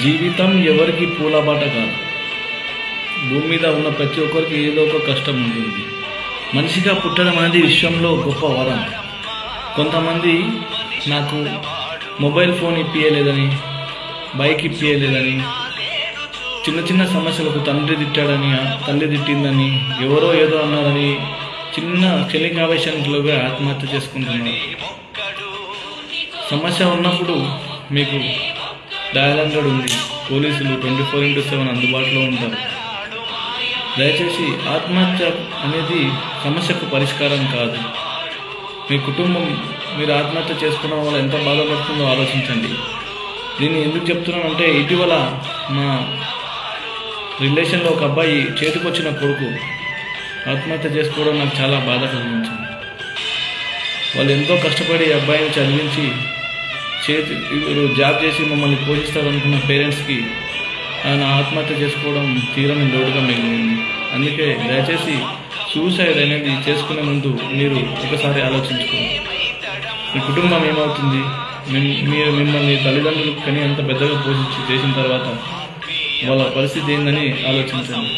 జీవితం ఎవరికి పూలబాట కాదు. భూమి మీద ఉన్న ప్రతి ఒక్కరికి ఏదో ఒక కష్టం ఉంటుంది. మనిషిగా పుట్టడం అనేది విశ్వంలో గొప్ప వరం. కొంతమంది నాకు మొబైల్ ఫోన్ ఇప్పియలేదని, బైక్ ఇప్పియలేదని, చిన్న చిన్న సమస్యలకు తండ్రి తిట్టాడని, తల్లి తిట్టిందని, ఎవరో ఏదో అన్నారని చిన్న క్షణికావేశానికిలోగా ఆత్మహత్య చేసుకుంటున్నారు. సమస్య ఉన్నప్పుడు మీకు డయల్ 100 ఉంది, పోలీసులు 24/7 అందుబాటులో ఉంటారు. దయచేసి ఆత్మహత్య అనేది సమస్యకు పరిష్కారం కాదు. మీ కుటుంబం మీరు ఆత్మహత్య చేసుకోవడం వల్ల ఎంత బాధపడుతుందో ఆలోచించండి. దీన్ని ఎందుకు చెప్తున్నానంటే, ఇటీవల మా రిలేషన్లో ఒక అబ్బాయి చేతికొచ్చిన కొడుకు ఆత్మహత్య చేసుకోవడం నాకు చాలా బాధ కలిగించింది. వాళ్ళు ఎంతో కష్టపడి అబ్బాయిని చదివించి జాబ్ చేసి మమ్మల్ని పోషిస్తారనుకున్న పేరెంట్స్కి ఆయన ఆత్మహత్య చేసుకోవడం తీరని లోటుగా మిగిలింది. అందుకే దయచేసి సూసైడ్ అనేది చేసుకునే ముందు మీరు ఒకసారి ఆలోచించుకోండి. మీ కుటుంబం ఏమవుతుంది, మీరు మిమ్మల్ని తల్లిదండ్రులు కని అంత పెద్దగా పోషించి చేసిన తర్వాత వాళ్ళ పరిస్థితి ఏందని ఆలోచించండి.